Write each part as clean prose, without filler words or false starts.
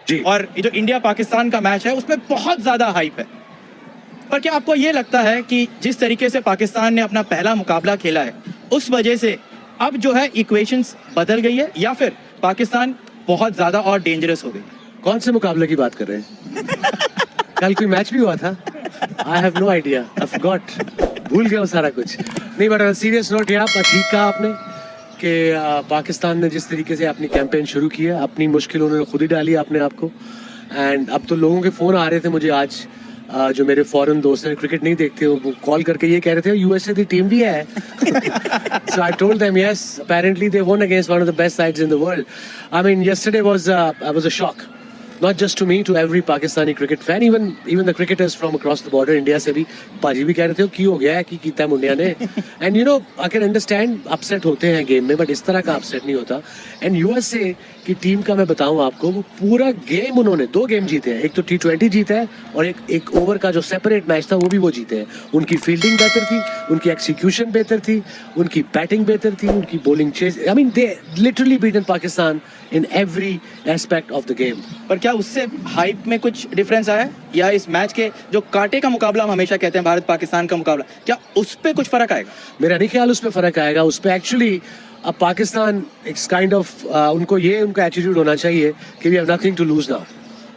जी। और ये जो इंडिया पाकिस्तान का मैच है उसमें बहुत ज्यादा हाइप है, पर क्या आपको ये लगता है कि जिस तरीके से पाकिस्तान ने अपना पहला मुकाबला खेला है उस वजह से अब जो है इक्वेशंस बदल गई है, या फिर पाकिस्तान बहुत ज्यादा और डेंजरस हो गई? कौन से मुकाबले की बात कर रहे हैं? कल कोई मैच भी हुआ था? I have no idea, I forgot, भूल गया हूँ सारा कुछ। नहीं, बट सीरियस नोट, यहाँ पर ठीक कहा आपने कि पाकिस्तान ने जिस तरीके से अपनी कैंपेन शुरू की है, अपनी मुश्किल उन्होंने खुद ही डाली अपने आप को। एंड अब तो लोगों के फ़ोन आ रहे थे मुझे आज, जो मेरे फॉरेन दोस्त हैं, क्रिकेट नहीं देखते, वो कॉल करके ये कह रहे थे यूएसए की टीम भी है। So I told them yes, apparently they won against one of the best sides in the world. I mean, yesterday was a shock, not just to me, to every Pakistani cricket fan, even the cricketers from across the border, India से भी पाजी भी कह रहे थे कि हो गया है, कि कीता है मुंडिया ने। And you know, I can understand upset होते हैं गेम में, but इस तरह का upset नहीं होता। And USA की टीम का मैं बताऊं आपको, वो पूरा गेम उन्होंने 2 गेम जीते हैं, एक तो T20 जीता है और एक ओवर का जो सेपरेट मैच था वो भी वो जीते हैं। उनकी फील्डिंग बेहतर थी, उनकी एक्सिक्यूशन बेहतर थी, उनकी बैटिंग बेहतर थी, उनकी bowling chase, I mean they literally beaten Pakistan in every aspect of the game. पर क्या उससे हाइप में कुछ डिफरेंस आया, या इस मैच के जो कांटे का मुकाबला हम हमेशा कहते हैं भारत पाकिस्तान का मुकाबला, क्या उस पर कुछ फर्क आएगा? मेरा नहीं ख्याल उस पर फर्क आएगा। उस पर एक्चुअली अब पाकिस्तान इट्स काइंड ऑफ उनका एटीट्यूड होना चाहिए कि we have nothing to lose now.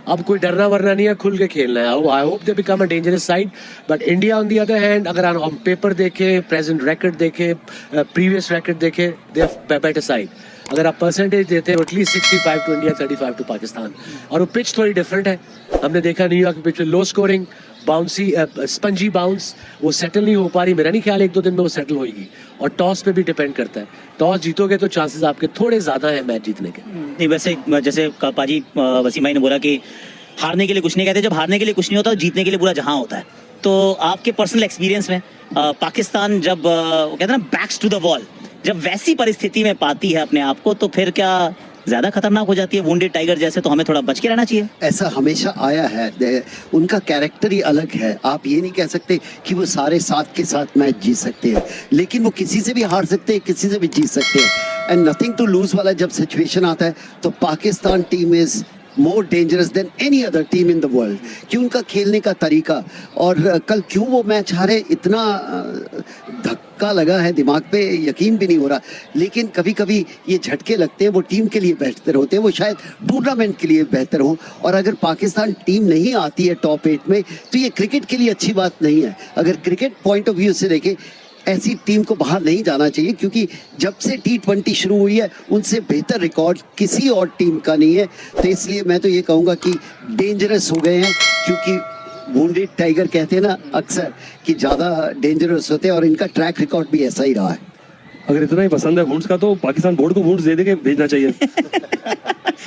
अब कोई डरना वरना नहीं है, खुल के खेलना है। I hope they become a dangerous side, but India on the other hand, अगर हम पेपर देखें, प्रेजेंट रिकॉर्ड देखें, प्रीवियस रिकॉर्ड देखें, दे आर बेटर साइड। अगर आप परसेंटेज देते हैं at least 65 to India, 35 to Pakistan. और वो पिच थोड़ी डिफरेंट है, हमने देखा न्यूयॉर्क की पिच में low scoring, bouncy, spongy bounce, वो सेटल नहीं हो पा रही। मेरा नहीं ख्याल 1-2 दिन में वो सेटल होगी। और टॉस पे भी डिपेंड करता है, टॉस जीतोगे तो चांसेस आपके थोड़े ज्यादा हैं मैच जीतने के। नहीं, वैसे जैसे पाजी वसीम भाई ने बोला कि हारने के लिए कुछ नहीं कहते, जब हारने के लिए कुछ नहीं होता, जीतने के लिए पूरा जहां होता है। तो आपके पर्सनल एक्सपीरियंस में पाकिस्तान जब कहते हैं ना बैक्स टू द वॉल, जब वैसी परिस्थिति में पाती है अपने आप को, तो फिर क्या ज्यादा खतरनाक हो जाती है वुंडेड टाइगर जैसे? तो हमें थोड़ा बच के रहना चाहिए। ऐसा हमेशा आया है, उनका कैरेक्टर ही अलग है। आप ये नहीं कह सकते कि वो सारे साथ के साथ मैच जीत सकते हैं, लेकिन वो किसी से भी हार सकते हैं, किसी से भी जीत सकते हैं। एंड नथिंग टू लूज वाला जब सिचुएशन आता है तो Pakistan team is more dangerous than any other team in the world. क्यों उनका खेलने का तरीका, और कल क्यों वो मैच हारे, इतना धक्का लगा है दिमाग पे, यकीन भी नहीं हो रहा। लेकिन कभी कभी ये झटके लगते हैं, वो टीम के लिए बेहतर होते हैं, वो शायद टूर्नामेंट के लिए बेहतर हो। और अगर पाकिस्तान टीम नहीं आती है टॉप 8 में तो ये क्रिकेट के लिए अच्छी बात नहीं है। अगर क्रिकेट पॉइंट ऑफ व्यू से देखें, ऐसी टीम को बाहर नहीं जाना चाहिए, क्योंकि जब से T20 शुरू हुई है उनसे बेहतर रिकॉर्ड किसी और टीम का नहीं है। तो इसलिए मैं तो ये कहूँगा कि डेंजरस हो गए हैं, क्योंकि वुंडेड टाइगर कहते हैं ना अक्सर कि ज़्यादा डेंजरस होते हैं, और इनका ट्रैक रिकॉर्ड भी ऐसा ही रहा है। अगर इतना ही पसंद है वुड्स का तो पाकिस्तान बोर्ड को वुड्स दे दे के भेजना चाहिए।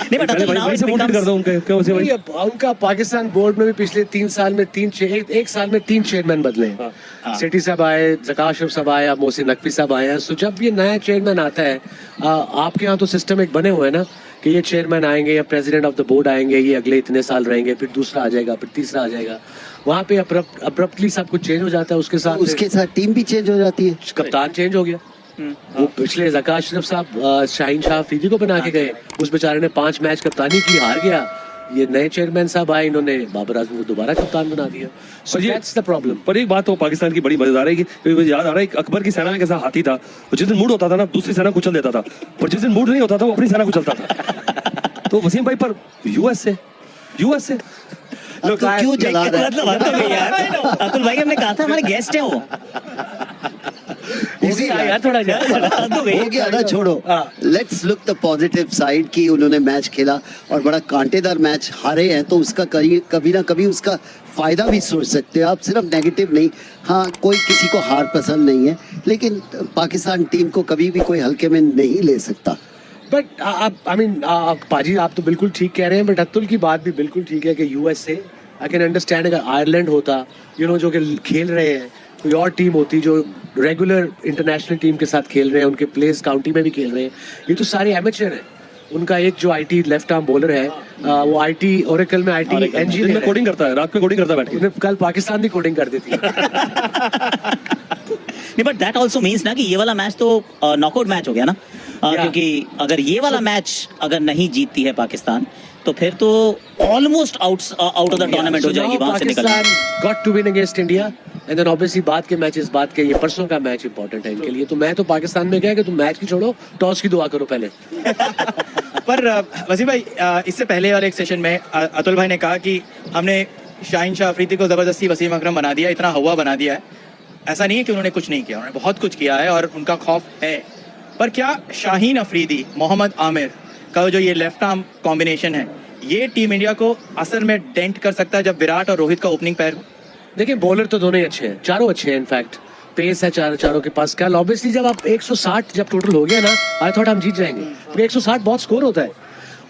नहीं, but पहले भाई से वोट कर दो उनके, क्या वैसे भाई? उनका पाकिस्तान बोर्ड में भी पिछले 3 साल में एक साल में 3 चेयरमैन बदले हैं। सेठी साहब आए, ज़कात अशरफ साहब आए, अब मोहसिन नकवी साहब आए हैं। सो जब ये नया चेयरमैन आता है, आपके यहाँ तो सिस्टम एक बने हुए हैं ना कि ये चेयरमैन आएंगे या प्रेसिडेंट ऑफ द बोर्ड आएंगे, ये अगले इतने साल रहेंगे, फिर दूसरा आ जाएगा, फिर तीसरा आ जाएगा। वहाँ पे अब्रप्टली सब कुछ चेंज हो जाता है। उसके साथ टीम भी चेंज हो जाती है, कप्तान चेंज हो गया। वो पिछले ज़कात अशरफ साहब शाहीन शाह अफरीदी को बना के गए, उस बेचारे ने 5 मैच कप्तानी की, हार गया। ये नए चेयरमैन साहब आए, इन्होंने बाबर आजम को दोबारा कप्तान बना दिया। So that's the problem. पर एक बात तो पाकिस्तान की बड़ी मजेदार है कि मुझे याद आ रहा है अकबर की सेना में कैसा हाथी था, जिस दिन मूड होता था ना दूसरी सेना कुचल देता था, पर जिस दिन मूड नहीं होता था वो अपनी सेना कुचलता था। तो वसीम भाई पर यूएस से तो क्यों जला रहा है? मतलब यार, अतुल भाई हमने कहा था हमारे गेस्ट हैं वो। हो गया ना, छोड़ो। Let's look the positive side कि उन्होंने मैच खेला और बड़ा कांटेदार मैच हारे हैं, तो उसका कभी ना कभी उसका फायदा भी सोच सकते हो आप, सिर्फ नेगेटिव नहीं। हाँ, कोई किसी को हार पसंद नहीं है, लेकिन पाकिस्तान टीम को कभी भी कोई हल्के में नहीं ले सकता। बट आई मीन पाजी आप तो बिल्कुल ठीक कह रहे हैं, बट अतुल की बात भी बिल्कुल ठीक है कि यूएसए, आई कैन अंडरस्टैंड अगर आयरलैंड होता, जो कि खेल रहे हैं, कोई और टीम होती जो रेगुलर इंटरनेशनल टीम के साथ खेल रहे हैं, उनके प्लेयर्स काउंटी में भी खेल रहे हैं। ये तो सारे एमेचर हैं। उनका एक जो आईटी लेफ्ट आर्म बॉलर है, वो आईटी ओरेकल में आईटी इंजीनियर में कोडिंग करता है, रात में कोडिंग करता है बैठ के। कल पाकिस्तान भी कोडिंग कर देती है। नहीं, बट दैट आल्सो मींस ना कि ये वाला मैच तो नॉकआउट मैच हो गया ना, क्योंकि अगर ये वाला मैच अगर नहीं जीतती है पाकिस्तान तो फिर तो almost out of the tournament हो जाएगी वहां से निकल। Pakistan got to win against India and then obviously बाद के मैचेस बाद के ये परसों का मैच इंपॉर्टेंट है इनके लिए। तो मैं तो पाकिस्तान में गया कि तुम मैच की छोड़ो, टॉस की दुआ करो पहले। पर वसीम भाई, इससे पहले वाले एक सेशन में अतुल भाई ने कहा कि हमने शाहीन शाह अफरीदी को जबरदस्ती वसीम अकरम बना दिया, इतना हवा बना दिया है। ऐसा नहीं है कि उन्होंने कुछ नहीं किया, उन्होंने बहुत कुछ किया है और उनका खौफ है। पर क्या शाहीन अफरीदी मोहम्मद आमिर का जो ये लेफ्ट आर्म कॉम्बिनेशन है, ये टीम इंडिया को असल में डेंट कर सकता है जब विराट और रोहित का ओपनिंग पैर हो? देखिए बॉलर तो दोनों ही अच्छे हैं, चारों अच्छे हैं इनफैक्ट, पेस है चारों के पास। कल ऑब्वियसली जब आप 160 जब टोटल हो गया ना, आई थॉट हम जीत जाएंगे, क्योंकि 160 बहुत स्कोर होता है।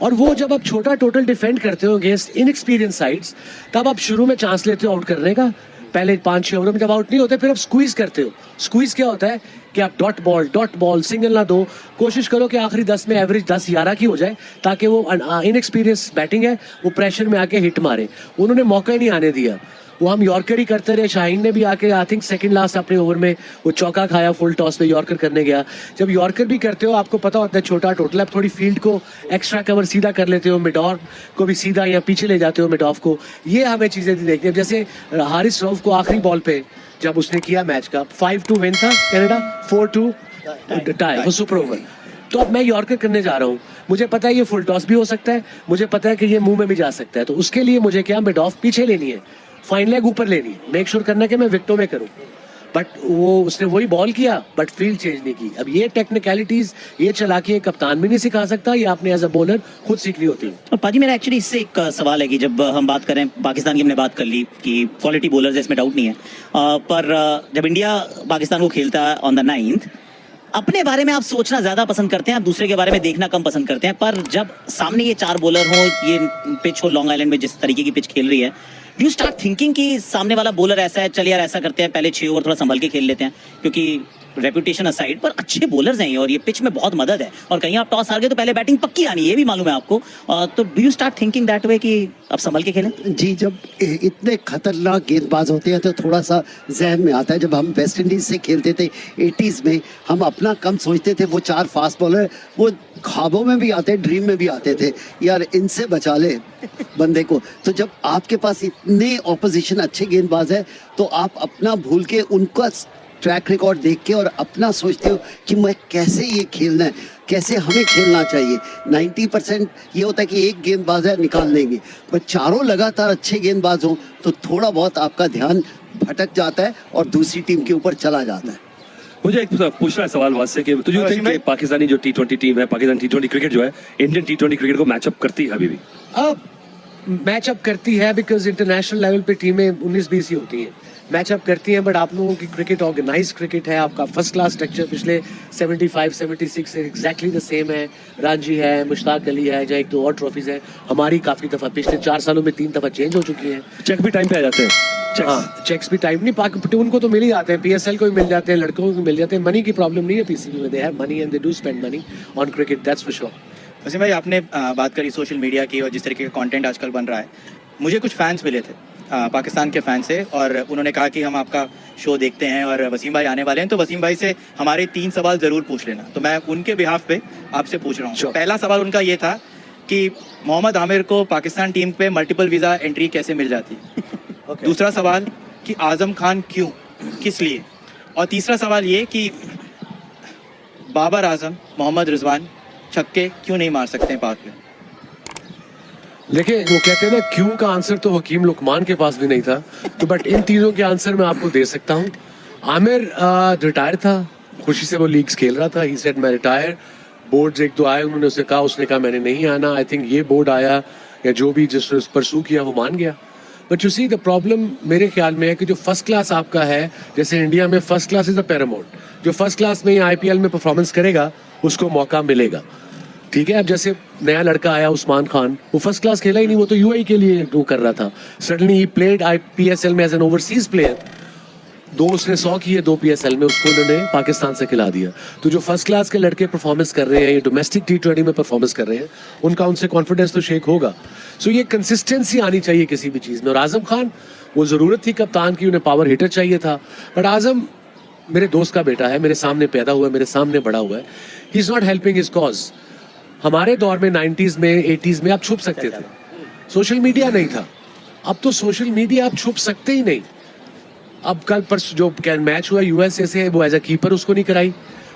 और वो जब आप छोटा टोटल डिफेंड करते हो अगेंस्ट इनएक्सपीरियंस साइड्स, तब आप शुरू में चांस लेते हो आउट करने का, पहले 5-6 ओवर में जब आउट नहीं होते फिर आप स्क्वीज करते हो। स्क्वीज क्या होता है कि आप डॉट बॉल सिंगल ना दो, कोशिश करो कि आखिरी 10 में एवरेज 10-11 की हो जाए, ताकि वो इनएक्सपीरियंस बैटिंग है वो प्रेशर में आके हिट मारे। उन्होंने मौका ही नहीं आने दिया, वो हम यॉर्कर ही करते रहे। शाहीन ने भी आके आई थिंक सेकंड लास्ट अपने ओवर में वो चौका खाया फुल टॉस पे, यॉर्कर करने गया। जब यॉर्कर भी करते हो आपको पता होता है छोटा टोटल, आप थोड़ी फील्ड को एक्स्ट्रा कवर सीधा कर लेते हो, मिड ऑफ को भी सीधा या पीछे ले जाते हो मिड ऑफ को। ये हमें चीज़ें देखनी है। जैसे हारिस रऊफ को आखिरी बॉल पे जब उसने किया मैच का 5-2 विन था कनाडा, 4-2 टाई, वो सुपर ओवर। तो अब मैं यॉर्कर करने जा रहा हूँ, मुझे पता है ये फुल टॉस भी हो सकता है, मुझे पता है कि ये मुंह में भी जा सकता है। तो उसके लिए मुझे क्या मिड ऑफ पीछे लेनी है, फाइन लेग ऊपर लेनी है, मेक श्योर करना कि मैं विकेटों में करूं। बट वो उसने वही बॉल किया बट फील्ड चेंज नहीं की। अब ये टेक्निकलिटीज, ये चालाकी कप्तान भी नहीं सिखा सकता, ये आपने एज अ बॉलर खुद सीखनी होती है। और पाजी मेरा एक्चुअली इससे एक सवाल है कि जब हम बात करें पाकिस्तान की, हमने बात कर ली कि क्वालिटी बॉलर्स है, इसमें डाउट नहीं है, पर जब इंडिया पाकिस्तान को खेलता है ऑन द 9th, अपने बारे में आप सोचना ज्यादा पसंद करते हैं, आप दूसरे के बारे में देखना कम पसंद करते हैं। पर जब सामने ये 4 बॉलर हो, ये पिच हो लॉन्ग आइलैंड में जिस तरीके की पिच खेल रही है, डू यू स्टार्ट थिंकिंग कि सामने वाला बॉलर ऐसा है, चल यार ऐसा करते हैं, पहले 6 ओवर थोड़ा संभल के खेल लेते हैं, क्योंकि रेपुटेशन असाइड पर अच्छे बॉलर्स हैं और ये पिच में बहुत मदद है, और कहीं आप टॉस हार गए तो पहले बैटिंग पक्की आनी है, ये भी मालूम है आपको। तो do you start thinking that way कि अब संभल के खेलें? जी, जब इतने खतरनाक गेंदबाज होते हैं तो थोड़ा सा जहन में आता है। जब हम वेस्ट इंडीज से खेलते थे 80s में, हम अपना कम सोचते थे, वो 4 फास्ट बॉलर वो ख्वाबों में भी आते, ड्रीम में भी आते थे, यार इनसे बचा ले बंदे को। तो जब आपके पास इतने ऑपोजिशन अच्छे गेंदबाज है तो आप अपना भूल के उनका ट्रैक रिकॉर्ड देख के और अपना सोचते हो कि मैं कैसे ये खेलना है, कैसे हमें खेलना चाहिए। 90% ये होता है कि एक गेंदबाज है निकाल देंगे, पर चारों लगातार अच्छे गेंदबाज हों तो थोड़ा बहुत आपका ध्यान भटक जाता है और दूसरी टीम के ऊपर चला जाता है। मुझे एक पूछना है सवाल वास्ते कि तुझे think कि पाकिस्तानी जो T20 टीम है, पाकिस्तान T20 क्रिकेट जो है, इंडियन T20 क्रिकेट को मैचअप करती है अभी भी? अब मैचअप करती है बिकॉज इंटरनेशनल लेवल पे टीमें 19-20 ही होती हैं, मैचअप करती हैं। बट आप लोगों की क्रिकेट ऑर्गेनाइज क्रिकेट है, आपका फर्स्ट क्लास स्ट्रक्चर पिछले 75-76 से एग्जैक्टली द सेम है। रांझी है, मुश्ताक अली है, जो 1-2 और ट्रॉफीज है हमारी, काफ़ी दफ़ा पिछले 4 सालों में 3 दफ़ा चेंज हो चुकी हैं। चेक भी टाइम पे आ जाते हैं? हाँ, चेक्स भी टाइम नहीं, उनको तो मिल ही जाते हैं, PSL को भी मिल जाते हैं, लड़कों को मिल जाते हैं। मनी की प्रॉब्लम नहीं है PCB में, they have money and they do spend money on cricket, that's for sure. Wasim भाई, आपने बात करी सोशल मीडिया की और जिस तरीके का कंटेंट आजकल बन रहा है, मुझे कुछ फैंस मिले थे पाकिस्तान के फैन से, और उन्होंने कहा कि हम आपका शो देखते हैं और वसीम भाई आने वाले हैं, तो वसीम भाई से हमारे 3 सवाल ज़रूर पूछ लेना। तो मैं उनके बिहाफ पे आपसे पूछ रहा हूँ। पहला सवाल उनका ये था कि मोहम्मद आमिर को पाकिस्तान टीम पे मल्टीपल वीज़ा एंट्री कैसे मिल जाती है। दूसरा सवाल कि आज़म खान क्यों, किस लिए। और तीसरा सवाल ये कि बाबर आजम, मोहम्मद रिजवान छक्के क्यों नहीं मार सकते पाक में। देखिए, वो कहते हैं ना, क्यों का आंसर तो हकीम लुकमान के पास भी नहीं था, तो बट इन तीनों के आंसर मैं आपको दे सकता हूँ। आमिर रिटायर था, खुशी से वो लीग्स खेल रहा था, ही सेड मैं रिटायर। बोर्ड्स 1-2 आए, उन्होंने उसे कहा, उसने कहा मैंने नहीं आना। आई थिंक ये बोर्ड आया या जो भी जिसने परसू किया वो मान गया। But you see the problem मेरे ख्याल में है कि जो फर्स्ट क्लास आपका है, जैसे इंडिया में first class is the Paramount, जो फर्स्ट क्लास में IPL में परफॉर्मेंस करेगा उसको मौका मिलेगा, ठीक है। अब जैसे नया लड़का आया उस्मान खान, वो फर्स्ट क्लास खेला ही नहीं, वो तो UAE के लिए वो कर रहा था। सडनली ही प्लेड PSL में एज एन ओवरसीज प्लेयर, 2 उसने 100 किए 2 PSL में, उसको उन्होंने पाकिस्तान से खिला दिया। तो जो फर्स्ट क्लास के लड़के परफॉर्मेंस कर रहे हैं, ये डोमेस्टिक T20 में परफॉर्मेंस कर रहे हैं, उनका उनसे कॉन्फिडेंस तो शेक होगा। सो ये कंसिस्टेंसी आनी चाहिए किसी भी चीज़ में। और आजम खान, वो ज़रूरत थी कप्तान की, उन्हें पावर हिटर चाहिए था। बट आजम मेरे दोस्त का बेटा है, मेरे सामने पैदा हुआ है, मेरे सामने बड़ा हुआ है, he is not helping his cause. हमारे दौर में 90s में 80s में आप छुप सकते थे, सोशल मीडिया नहीं था। अब तो सोशल मीडिया आप छुप सकते ही नहीं। अब कल परसों जो मैच हुआ यूएसए से, वो एज अ कीपर उसको नहीं कराई,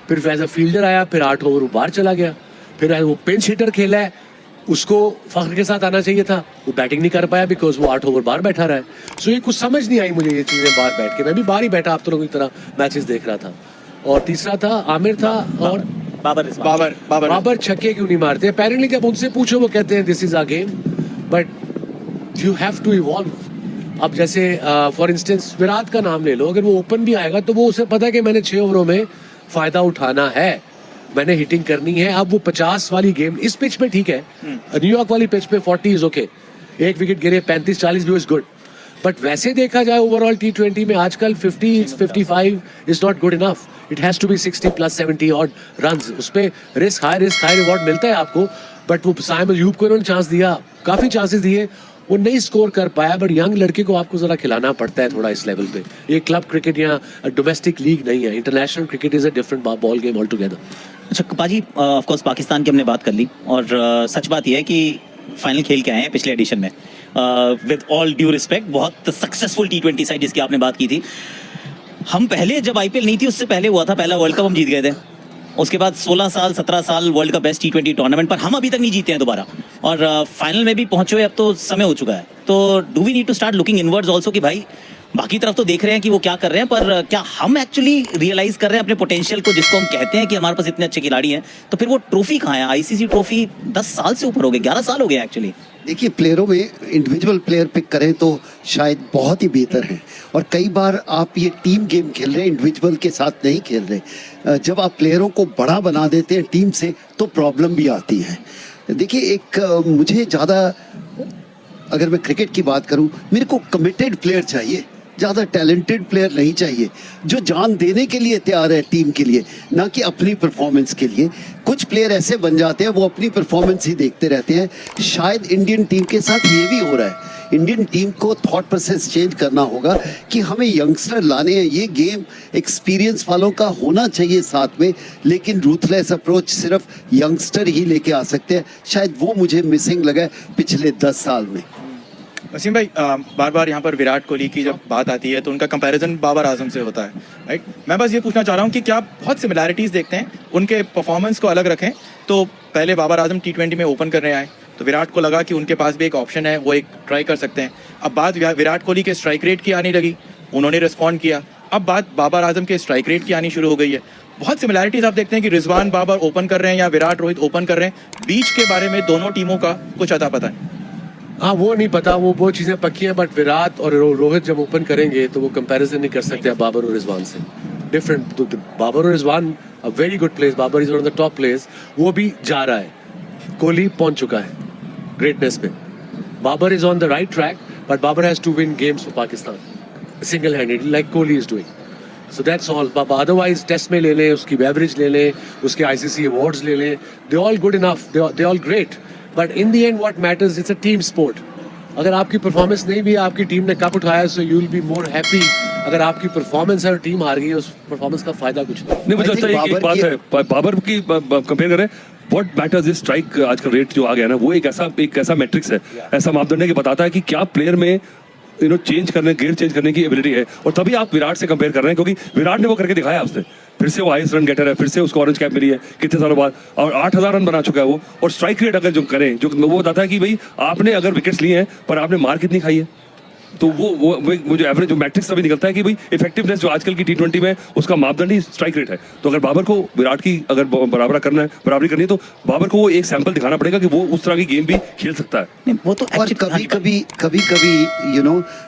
फिर एज अ फील्डर आया, फिर 8 ओवर वो बाहर चला गया, फिर वो पिंच हिटर खेला है, उसको फख्र के साथ आना चाहिए था, वो बैटिंग नहीं कर पाया बिकॉज वो 8 ओवर बाहर बैठा रहा है। सो ये कुछ समझ नहीं आई मुझे ये चीज़ें बाहर बैठ के। मैं भी बाहर ही बैठा आप तो लोगों की तरह मैचेस देख रहा था। और तीसरा था आमिर था और बाबर छक्के क्यों नहीं मारते? अपेरेंटली जब उनसे पूछो वो कहते हैं this is a game, but you have to evolve. अब जैसे फॉर इंस्टेंस विराट का नाम ले लो, अगर वो ओपन भी आएगा तो वो उसे पता है कि मैंने 6 ओवरों में फायदा उठाना है, मैंने हिटिंग करनी है। अब वो 50 वाली गेम इस पिच पे ठीक है, न्यूयॉर्क वाली पिच पे 40 इज ओके, एक विकेट गिरे 35-40 भी इज गुड, बट वैसे देखा जाए ओवरऑल T20 में आजकल 50-55 is not good enough. It has to be 60 plus 70 और रन्स। उस पे रिस्क हाई रिवॉर्ड मिलता है आपको, बट वो साइम अयूब को उन्होंने चांस दिया, काफी चांसेस दिए, वो नहीं स्कोर कर पाया। बट यंग लड़के को आपको जरा खिलाना पड़ता है थोड़ा इस लेवल पे। ये क्लब क्रिकेट या डोमेस्टिक लीग नहीं है, international cricket is a different ball game all together. अच्छा पाजी, ऑफ कोर्स पाकिस्तान की हमने बात कर ली, और सच बात यह है कि फाइनल खेल के आए हैं पिछले एडिशन में, विद ऑल ड्यू रिस्पेक्ट, बहुत सक्सेसफुल T20 साइड जिसकी आपने बात की थी। हम पहले जब IPL नहीं थी उससे पहले हुआ था, पहला वर्ल्ड कप हम जीत गए थे, उसके बाद 16 साल 17 साल वर्ल्ड का बेस्ट T20 टूर्नामेंट, पर हम अभी तक नहीं जीते हैं दोबारा, और फाइनल में भी पहुंचे हुए अब तो समय हो चुका है। तो do we need to start looking inwards also कि भाई बाकी तरफ तो देख रहे हैं कि वो क्या कर रहे हैं, पर क्या हम एक्चुअली रियलाइज कर रहे हैं अपने पोटेंशियल को, जिसको हम कहते हैं कि हमारे पास इतने अच्छे खिलाड़ी हैं? तो फिर वो ट्रॉफी कहाँ है? ICC ट्रॉफी 10 साल से ऊपर हो गए, 11 साल हो गए एक्चुअली। देखिए, प्लेयरों में इंडिविजुअल प्लेयर पिक करें तो शायद बहुत ही बेहतर है, और कई बार आप ये टीम गेम खेल रहे हैं, इंडिविजुअल के साथ नहीं खेल रहे। जब आप प्लेयरों को बड़ा बना देते हैं टीम से तो प्रॉब्लम भी आती है। देखिए, मुझे ज़्यादा, अगर मैं क्रिकेट की बात करूं, मेरे को कमिटेड प्लेयर चाहिए, ज़्यादा टैलेंटेड प्लेयर नहीं चाहिए, जो जान देने के लिए तैयार है टीम के लिए, ना कि अपनी परफॉर्मेंस के लिए। कुछ प्लेयर ऐसे बन जाते हैं वो अपनी परफॉर्मेंस ही देखते रहते हैं। शायद इंडियन टीम के साथ ये भी हो रहा है। इंडियन टीम को थॉट प्रोसेस चेंज करना होगा कि हमें यंगस्टर लाने हैं। ये गेम एक्सपीरियंस वालों का होना चाहिए साथ में, लेकिन रूथलेस अप्रोच सिर्फ यंगस्टर ही लेके आ सकते हैं। शायद वो मुझे मिसिंग लगा है पिछले 10 साल में। वसीम भाई, बार बार यहाँ पर विराट कोहली की जब बात आती है तो उनका कंपैरिजन बाबर आजम से होता है, राइट? मैं बस ये पूछना चाह रहा हूँ कि क्या आप बहुत सिमिलैरिटीज़ देखते हैं? उनके परफॉर्मेंस को अलग रखें तो पहले बाबर आजम T20 में ओपन करने आए तो विराट को लगा कि उनके पास भी एक ऑप्शन है, वो एक ट्राई कर सकते हैं। अब बात विराट कोहली के स्ट्राइक रेट की आने लगी, उन्होंने रिस्पॉन्ड किया। अब बात बाबर आजम के स्ट्राइक रेट की आनी शुरू हो गई है। बहुत सिमिलैरिटीज़ आप देखते हैं कि रिजवान बाबर ओपन कर रहे हैं या विराट रोहित ओपन कर रहे हैं, बीच के बारे में दोनों टीमों का कुछ अता पता है? हाँ, वो नहीं पता, वो चीज़ें पक्की हैं, बट विराट और रोहित जब ओपन करेंगे तो वो कंपैरिजन नहीं कर सकते बाबर और रिजवान से। डिफरेंट, तो बाबर और Rizwan a very good players, Babar is one of the top players, वो भी जा रहा है, कोहली पहुंच चुका है ग्रेटनेस पे। Babar is on the right track, but Babar has to win games for Pakistan single handed like Kohli is doing. So that's all. Otherwise test में ले लें, उसकी एवरेज ले लें, उसके ICC अवार्ड्स ले लें, they all good enough, they all great, but in the end what matters it's a team sport. अगर आपकी परफॉर्मेंस नहीं भी है, आपकी टीम ने कप उठाया, so you will be more happy. अगर आपकी परफॉर्मेंस है और टीम हार गई है, उस परफॉर्मेंस का फायदा कुछ नहीं। मुझे लगता है एक बात है, बाबर की कंपेयर करें, व्हाट मैटर्स इज स्ट्राइक आजकल रेट जो आ गया ना, वो एक ऐसा मैट्रिक्स है, ऐसा मापदंड है कि बताता है कि क्या प्लेयर में चेंज करने, गियर चेंज करने की एबिलिटी है। और तभी आप विराट से कंपेयर कर रहे हैं, क्योंकि विराट ने वो करके दिखाया उसने, फिर से वो हाईएस्ट रन गेटर है, फिर से उसको ऑरेंज कैप मिली है कितने सालों बाद, और 8000 रन बना चुका है वो। और स्ट्राइक रेट अगर जो करें, जो वो बताता है कि भाई आपने अगर विकेट्स लिए हैं पर आपने मार कितनी खाई है, तो वो जो एवरेज, जो मैट्रिक्स तभी निकलता है कि भाई इफेक्टिवनेस जो आजकल की T20 में उसका मापदंड ही स्ट्राइक रेट है। तो अगर बाबर को विराट की अगर बराबरी करनी है तो बाबर को वो एक सैंपल दिखाना पड़ेगा कि वो उस तरह की गेम भी खेल सकता है। वो तो और कभी कभी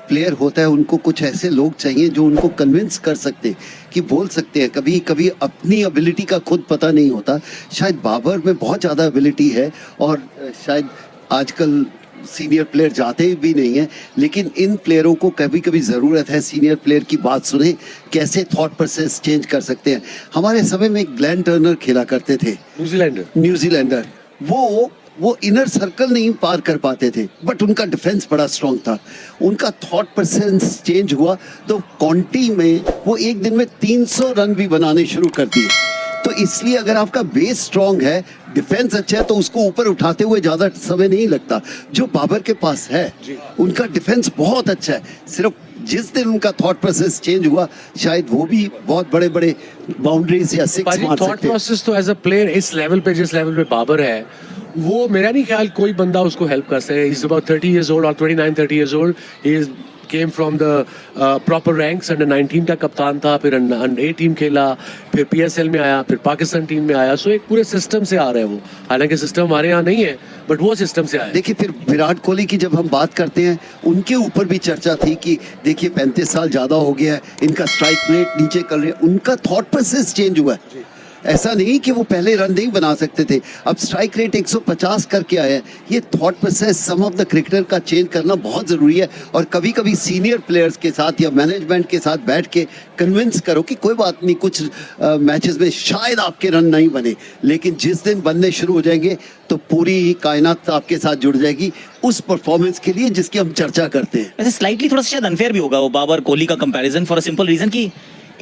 प्लेयर होता है, उनको कुछ ऐसे लोग चाहिए जो उनको कन्विंस कर सकते, कि बोल सकते हैं। कभी कभी अपनी एबिलिटी का खुद पता नहीं होता। शायद बाबर में बहुत ज़्यादा एबिलिटी है, और शायद आजकल सीनियर प्लेयर जाते भी नहीं है, लेकिन इन प्लेयरों को कभी कभी ज़रूरत है सीनियर प्लेयर की बात सुने, कैसे थॉट प्रोसेस चेंज कर सकते हैं। हमारे समय में ग्लेन टर्नर खेला करते थे, न्यूजीलैंडर। वो इनर सर्कल नहीं पार कर पाते थे, बट उनका डिफेंस बड़ा स्ट्रांग था। उनका थॉट प्रोसेस चेंज हुआ तो काउंटी में वो एक दिन में 300 रन भी बनाने शुरू कर दिए। तो इसलिए अगर आपका बेस स्ट्रांग है, डिफेंस अच्छा है तो उसको ऊपर उठाते हुए ज्यादा समय नहीं लगता। जो बाबर के पास है उनका डिफेंस बहुत अच्छा है, सिर्फ जिस दिन उनका थॉट प्रोसेस चेंज हुआ शायद वो भी बहुत बड़े बड़े बाउंड्रीज या सिक्स पाजी मार थॉट सकते हैं। प्रोसेस तो एज अ प्लेयर इस लेवल पे जिस लेवल पे बाबर है वो मेरा नहीं ख्याल कोई बंदा उसको हेल्प कर सके। इज अबाउट 30 years old और 29-30 years old. He is came from the proper ranks, under 19 का कप्तान था, फिर अंडर 18 खेला, फिर PSL में आया, फिर पाकिस्तान टीम में आया। सो एक पूरे सिस्टम से आ रहे हैं वो, हालांकि सिस्टम हमारे यहाँ नहीं है बट वो सिस्टम से आया। देखिए फिर विराट कोहली की जब हम बात करते हैं उनके ऊपर भी चर्चा थी कि देखिए 35 साल ज्यादा हो गया है, इनका स्ट्राइक रेट नीचे कर रहे हैं, उनका थॉट प्रोसेस चेंज हुआ है। ऐसा नहीं कि वो पहले रन नहीं बना सकते थे, अब स्ट्राइक रेट 150 करके आए हैं। ये thought process some of the cricketer का चेंज करना बहुत ज़रूरी है। और कभी कभी सीनियर प्लेयर्स के साथ या मैनेजमेंट के साथ बैठ के कन्विंस करो कि कोई बात नहीं, कुछ मैचेस में शायद आपके रन नहीं बने, लेकिन जिस दिन बनने शुरू हो जाएंगे तो पूरी कायनात आपके साथ जुड़ जाएगी उस परफॉर्मेंस के लिए जिसकी हम चर्चा करते हैं। वैसे स्लाइटली थोड़ा सा शायद अनफेयर भी होगा वो बाबर कोहली का comparison, for a simple reason कि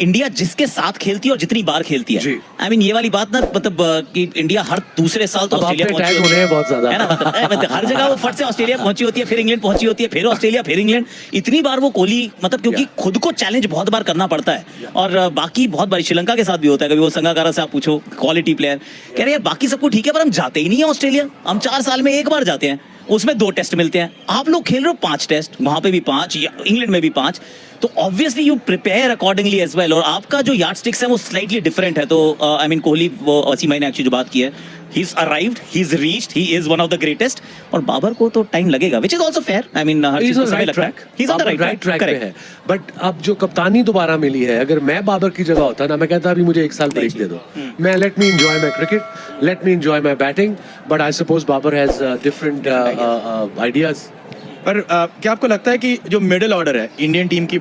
इंडिया जिसके साथ खेलती है और जितनी बार खेलती है, आई मीन ये वाली बात ना, मतलब कि इंडिया हर दूसरे साल तो अब ऑस्ट्रेलिया आप पे पहुंची टैग होती होने हैं बहुत ज्यादा। है ना, मतलब हर जगह वो फट से ऑस्ट्रेलिया पहुंची होती है, फिर इंग्लैंड पहुंची होती है, फिर ऑस्ट्रेलिया, फिर इंग्लैंड। इतनी बार वो कोहली मतलब क्योंकि खुद को चैलेंज बहुत बार करना पड़ता है। और बाकी बहुत बार श्रीलंका के साथ भी होता है, कभी वो संगाकारा से आप पूछो, क्वालिटी प्लेयर कह रहे हैं बाकी सब कुछ ठीक है पर हम जाते ही नहीं है ऑस्ट्रेलिया, हम 4 साल में एक बार जाते हैं, उसमें 2 टेस्ट मिलते हैं। आप लोग खेल रहे हो 5 टेस्ट, वहां पे भी 5, इंग्लैंड में भी 5, तो obviously you prepare accordingly as well. और आपका जो यार्डस्टिक्स है वो स्लाइटली डिफरेंट है। तो आई मीन कोहली, वो वसीम भाई ने एक्चुअली जो बात की है, he is arrived, he is reached, he is one of the greatest. और बाबर को तो टाइम लगेगा, which is also fair. I mean हर चीज को समय लगता है, he is on the right track पे है। बट अब जो कप्तानी दोबारा मिली है, अगर मैं बाबर की जगह होता ना, मैं कहता अभी मुझे 1 साल ब्रेक दे दो, मैं let me enjoy my cricket, let me enjoy my batting. But I suppose Babar has different ideas. पर क्या आपको लगता है कि जो मिडिल ऑर्डर है इंडियन टीम की